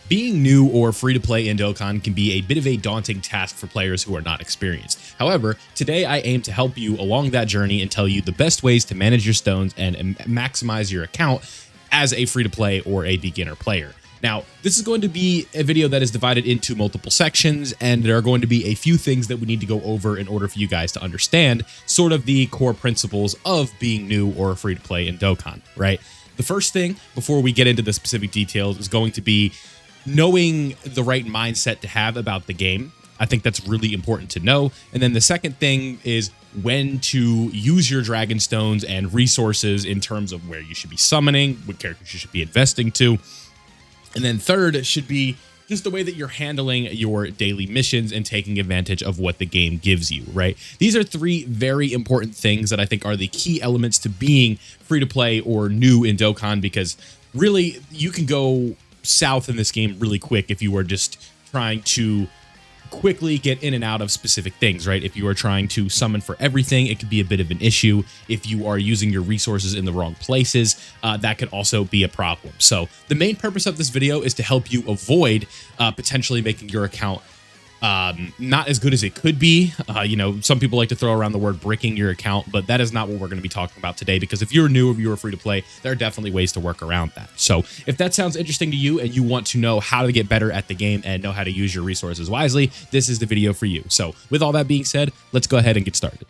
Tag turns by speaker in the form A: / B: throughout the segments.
A: Being new or free to play in Dokkan can be a bit of a daunting task for players who are not experienced. However, today I aim to help you along that journey and tell you the best ways to manage your stones and maximize your account as a free to play or a beginner player. Now, this is going to be a video that is divided into multiple sections, and there are going to be a few things that we need to go over in order for you guys to understand sort of the core principles of being new or free to play in Dokkan, right? The first thing before we get into the specific details is going to be knowing the right mindset to have about the game. I think that's really important to know. And then the second thing is when to use your dragon stones and resources in terms of where you should be summoning, what characters you should be investing to. And then third should be just the way that you're handling your daily missions and taking advantage of what the game gives you, right? These are three very important things that I think are the key elements to being free to play or new in Dokkan, because really you can go south in this game really quick if you are just trying to quickly get in and out of specific things, right? If you are trying to summon for everything, it could be a bit of an issue. If you are using your resources in the wrong places, that could also be a problem. So the main purpose of this video is to help you avoid potentially making your account not as good as it could be. You know, some people like to throw around the word bricking your account, but that is not what we're going to be talking about today, because if you're new or you're free to play, there are definitely ways to work around that. So if that sounds interesting to you and you want to know how to get better at the game and know how to use your resources wisely, this is the video for you. So with all that being said, let's go ahead and get started.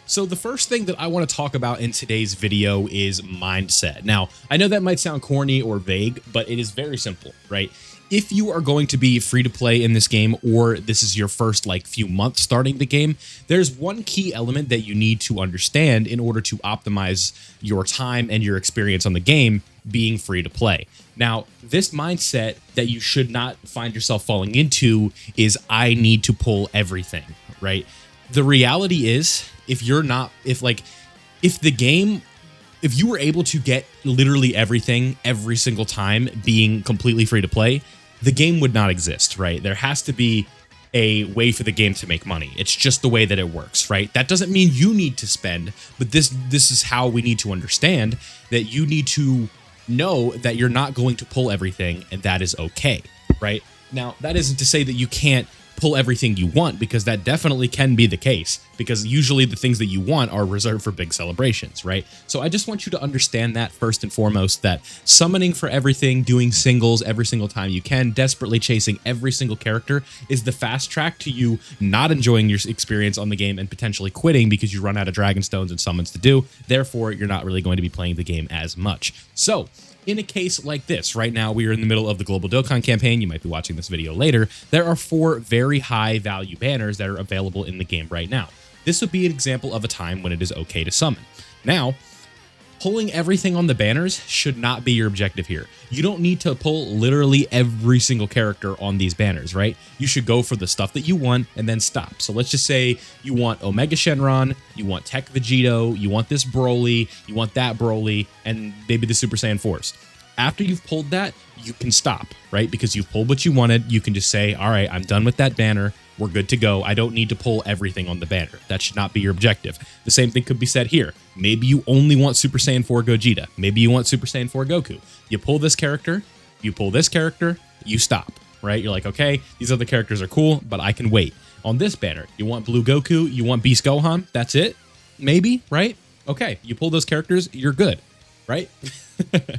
A: So the first thing that I want to talk about in today's video is mindset. Now, I know that might sound corny or vague, but it is very simple, right? If you are going to be free to play in this game, or this is your first few months starting the game, there's one key element that you need to understand in order to optimize your time and your experience on the game being free to play. Now, this mindset that you should not find yourself falling into is I need to pull everything, right? The reality is, if you were able to get literally everything every single time being completely free to play, the game would not exist, right? There has to be a way for the game to make money. It's just the way that it works, right? That doesn't mean you need to spend, but this is how we need to understand that you need to know that you're not going to pull everything, and that is okay, right? Now, that isn't to say that you can't pull everything you want, because that definitely can be the case, because usually the things that you want are reserved for big celebrations, right? So I just want you to understand that first and foremost, that summoning for everything, doing singles every single time you can, desperately chasing every single character is the fast track to you not enjoying your experience on the game and potentially quitting because you run out of dragon stones and summons to do. Therefore, you're not really going to be playing the game as much. So in a case like this, right now we are in the middle of the Global Dokkan campaign. You might be watching this video later. There are 4 very high value banners that are available in the game right now. This would be an example of a time when it is okay to summon. Now, pulling everything on the banners should not be your objective here. You don't need to pull literally every single character on these banners, right? You should go for the stuff that you want and then stop. So let's just say you want Omega Shenron, you want Tech Vegito, you want this Broly, you want that Broly, and maybe the Super Saiyan 4s. After you've pulled that, you can stop, right? Because you've pulled what you wanted. You can just say, all right, I'm done with that banner. We're good to go. I don't need to pull everything on the banner. That should not be your objective. The same thing could be said here. Maybe you only want Super Saiyan 4 Gogeta. Maybe you want Super Saiyan 4 Goku. You pull this character, you pull this character, you stop, right? You're like, okay, these other characters are cool, but I can wait. On this banner, you want Blue Goku, you want Beast Gohan, that's it? Maybe, right? Okay, you pull those characters, you're good, right?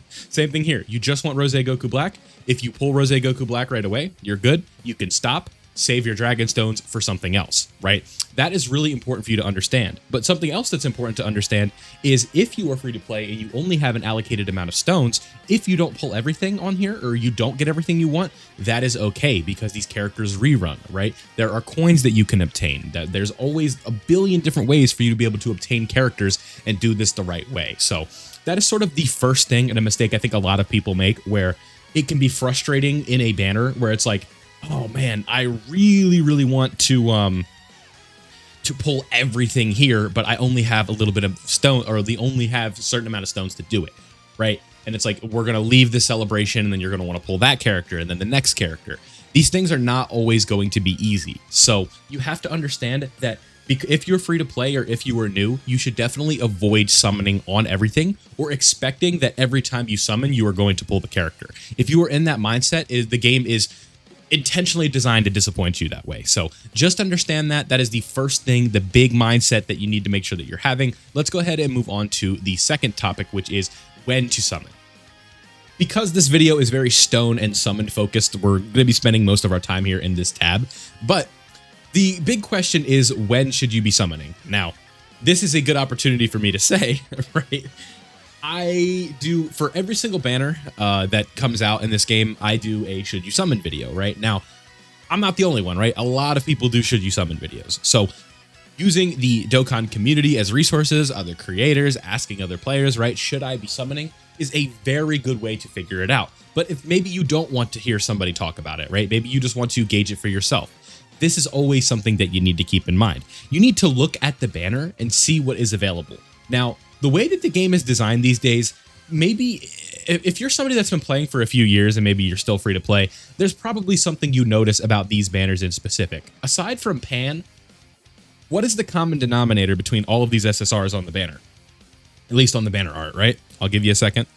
A: Same thing here. You just want Rose Goku Black. If you pull Rose Goku Black right away, you're good. You can stop, save your dragon stones for something else, right? That is really important for you to understand. But something else that's important to understand is if you are free to play and you only have an allocated amount of stones, if you don't pull everything on here or you don't get everything you want, that is okay, because these characters rerun, right? There are coins that you can obtain. There's always a billion different ways for you to be able to obtain characters and do this the right way. So that is sort of the first thing, and a mistake I think a lot of people make, where it can be frustrating in a banner where it's like, oh man, I really, really want to pull everything here, but I only have a little bit of stone, or they only have a certain amount of stones to do it, right? And it's like, we're going to leave the celebration, and then you're going to want to pull that character, and then the next character. These things are not always going to be easy. So you have to understand that If you're free to play or if you are new, you should definitely avoid summoning on everything or expecting that every time you summon, you are going to pull the character. If you are in that mindset, the game is intentionally designed to disappoint you that way. So just understand that. That is the first thing, the big mindset that you need to make sure that you're having. Let's go ahead and move on to the second topic, which is when to summon. Because this video is very stone and summon focused, we're going to be spending most of our time here in this tab. But the big question is, when should you be summoning? Now, this is a good opportunity for me to say, right? I do, for every single banner that comes out in this game, I do a should you summon video, right? Now, I'm not the only one, right? A lot of people do should you summon videos. So using the Dokkan community as resources, other creators, asking other players, right? Should I be summoning is a very good way to figure it out. But if maybe you don't want to hear somebody talk about it, right? Maybe you just want to gauge it for yourself. This is always something that you need to keep in mind. You need to look at the banner and see what is available. Now, the way that the game is designed these days, maybe if you're somebody that's been playing for a few years and maybe you're still free to play, there's probably something you notice about these banners in specific. Aside from Pan, what is the common denominator between all of these SSRs on the banner? At least on the banner art, right? I'll give you a second.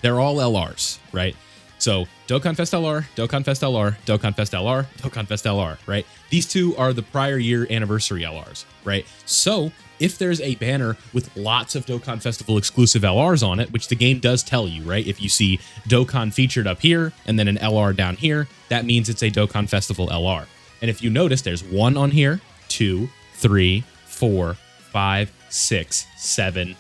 A: They're all LRs, right? So Dokkan Fest LR, Dokkan Fest LR, Dokkan Fest LR, Dokkan Fest LR, right? These two are the prior year anniversary LRs, right? So if there's a banner with lots of Dokkan Festival exclusive LRs on it, which the game does tell you, right? If you see Dokkan featured up here and then an LR down here, that means it's a Dokkan Festival LR. And if you notice, there's 1 on here, 2, 3, 4, 5, 6, 7.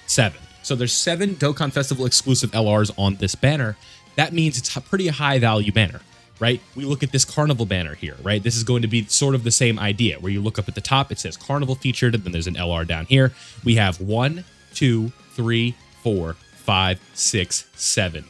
A: So there's 7 Dokkan Festival exclusive LRs on this banner. That means it's a pretty high value banner, right? We look at this Carnival banner here, right? This is going to be sort of the same idea where you look up at the top, it says Carnival featured, and then there's an LR down here. We have 1, 2, 3, 4, 5, 6, 7.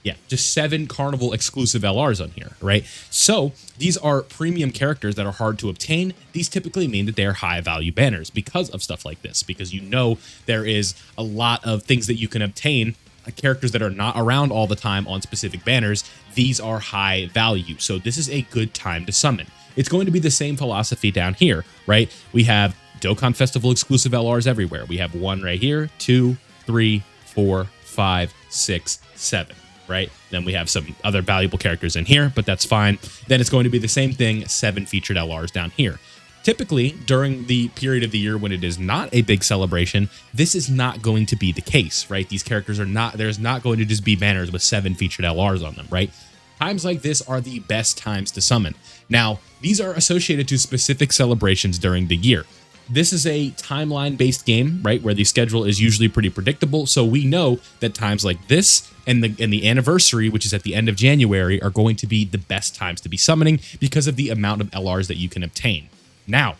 A: Yeah, just 7 Carnival exclusive LRs on here, right? So these are premium characters that are hard to obtain. These typically mean that they are high value banners because of stuff like this, because you know there is a lot of things that you can obtain, characters that are not around all the time on specific banners. These are high value. So this is a good time to summon. It's going to be the same philosophy down here, right? We have Dokkan Festival exclusive LRs everywhere. We have 1 right here, 2, 3, 4, 5, 6, 7. Right? Then we have some other valuable characters in here, but that's fine. Then it's going to be the same thing, 7 featured LRs down here. Typically, during the period of the year when it is not a big celebration, this is not going to be the case, right? These characters are not, there's not going to just be banners with 7 featured LRs on them, right? Times like this are the best times to summon. Now, these are associated to specific celebrations during the year. This is a timeline-based game, right, where the schedule is usually pretty predictable, so we know that times like this and the anniversary, which is at the end of January, are going to be the best times to be summoning because of the amount of LRs that you can obtain. Now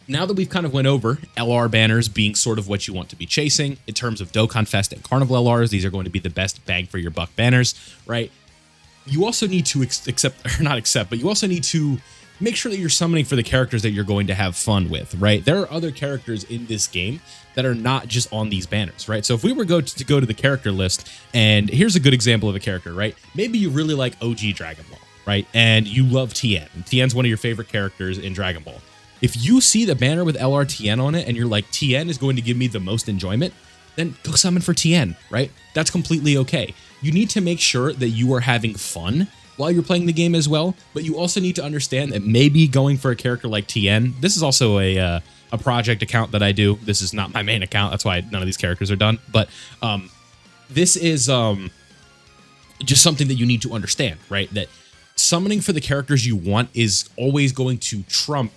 A: that we've kind of went over LR banners being sort of what you want to be chasing in terms of Dokkan Fest and Carnival LRs, these are going to be the best bang for your buck banners, right? You also need to you also need to make sure that you're summoning for the characters that you're going to have fun with, right? There are other characters in this game that are not just on these banners, right? So if we were go to the character list, and here's a good example of a character, right? Maybe you really like OG Dragon Ball, right? And you love Tien. Tien's one of your favorite characters in Dragon Ball. If you see the banner with LR Tien on it and you're like, Tien is going to give me the most enjoyment, then go summon for Tien, right? That's completely okay. You need to make sure that you are having fun while you're playing the game as well, but you also need to understand that maybe going for a character like Tien, this is also a project account that I do. This is not my main account. That's why none of these characters are done. But this is just something that you need to understand, right? That summoning for the characters you want is always going to trump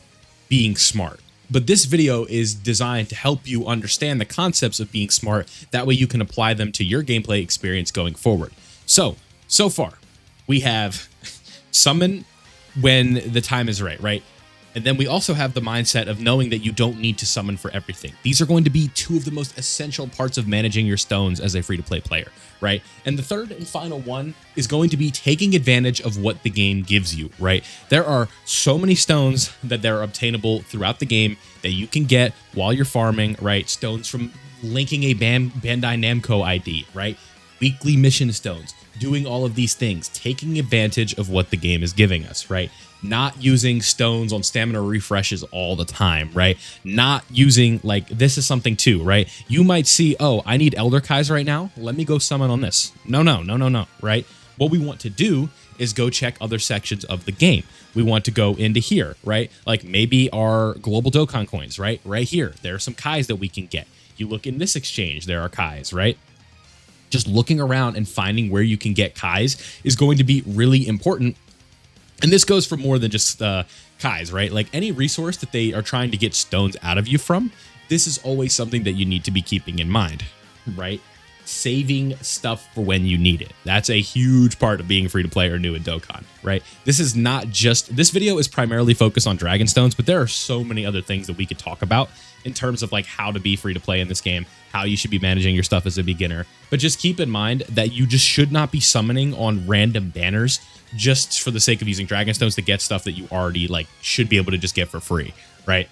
A: being smart. But this video is designed to help you understand the concepts of being smart. That way you can apply them to your gameplay experience going forward. So far, we have summon when the time is right? And then we also have the mindset of knowing that you don't need to summon for everything. These are going to be 2 of the most essential parts of managing your stones as a free-to-play player, right? And the third and final one is going to be taking advantage of what the game gives you, right? There are so many stones that are obtainable throughout the game that you can get while you're farming, right? Stones from linking a Bandai Namco ID, right? weekly mission stones, doing all of these things, taking advantage of what the game is giving us, right? Not using stones on stamina refreshes all the time, right? Not using, like, this is something too, right? You might see, oh, I need Elder Kais right now. Let me go summon on this. No, right? What we want to do is go check other sections of the game. We want to go into here, right? Like maybe our global Dokkan coins, right? Right here, there are some Kais that we can get. You look in this exchange, there are Kais, right? Just looking around and finding where you can get Kais is going to be really important. And this goes for more than just Kais, right? Like any resource that they are trying to get stones out of you from, this is always something that you need to be keeping in mind, right? Saving stuff for when you need it. That's a huge part of being free to play or new in Dokkan, right? This is not just, this video is primarily focused on Dragon Stones, but there are so many other things that we could talk about in terms of like how to be free to play in this game, how you should be managing your stuff as a beginner. But just keep in mind that you just should not be summoning on random banners just for the sake of using Dragon Stones to get stuff that you already like should be able to just get for free, right?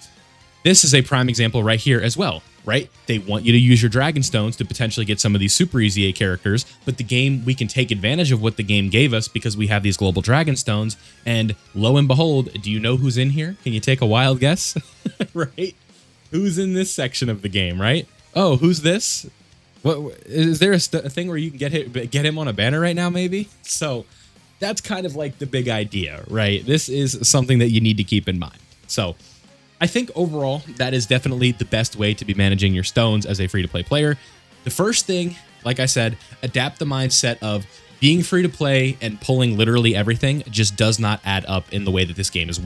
A: This is a prime example right here as well, right? They want you to use your Dragon Stones to potentially get some of these super easy A characters, but the game, we can take advantage of what the game gave us because we have these global Dragon Stones, and lo and behold, do you know who's in here? Can you take a wild guess? Right? Who's in this section of the game, right? Oh, who's this? What is there a thing where you can get him on a banner right now, maybe? So that's kind of like the big idea, right? This is something that you need to keep in mind. So I think overall, that is definitely the best way to be managing your stones as a free-to-play player. The first thing, like I said, adapt the mindset of being free to play and pulling literally everything just does not add up in the way that this game is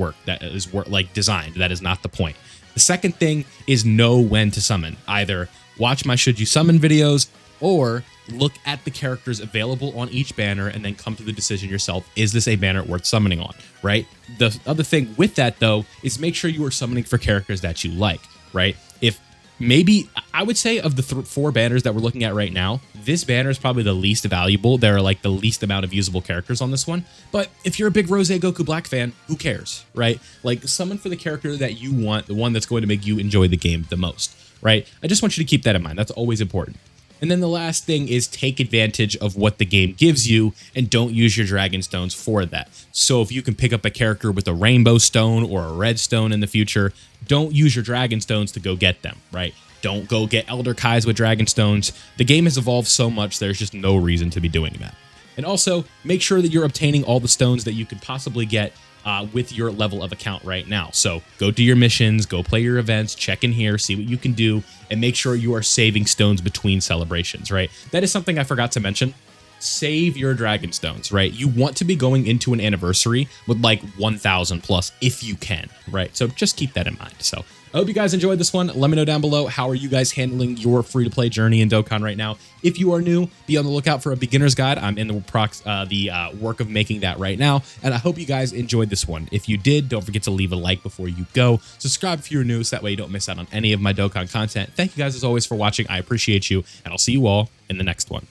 A: like designed. That is not the point. The second thing is know when to summon. Either watch my Should You Summon videos or look at the characters available on each banner and then come to the decision yourself, is this a banner worth summoning on, right? The other thing with that, though, is make sure you are summoning for characters that you like, right? If maybe, I would say of the 4 banners that we're looking at right now, this banner is probably the least valuable. There are like the least amount of usable characters on this one. But if you're a big Rose Goku Black fan, who cares, right? Like summon for the character that you want, the one that's going to make you enjoy the game the most, right? I just want you to keep that in mind. That's always important. And then the last thing is take advantage of what the game gives you and don't use your Dragon Stones for that. So if you can pick up a character with a rainbow stone or a red stone in the future, don't use your Dragon Stones to go get them, right? Don't go get Elder Kais with Dragon Stones. The game has evolved so much, there's just no reason to be doing that. And also, make sure that you're obtaining all the stones that you could possibly get with your level of account right now. So go do your missions, go play your events, check in here, see what you can do, and make sure you are saving stones between celebrations, right? That is something I forgot to mention. Save your Dragon Stones, right? You want to be going into an anniversary with like 1,000 plus if you can, right? So just keep that in mind. So I hope you guys enjoyed this one. Let me know down below, how are you guys handling your free-to-play journey in Dokkan right now? If you are new, be on the lookout for a beginner's guide. I'm in the work of making that right now, and I hope you guys enjoyed this one. If you did, don't forget to leave a like before you go. Subscribe if you're new, so that way you don't miss out on any of my Dokkan content. Thank you guys as always for watching. I appreciate you, and I'll see you all in the next one.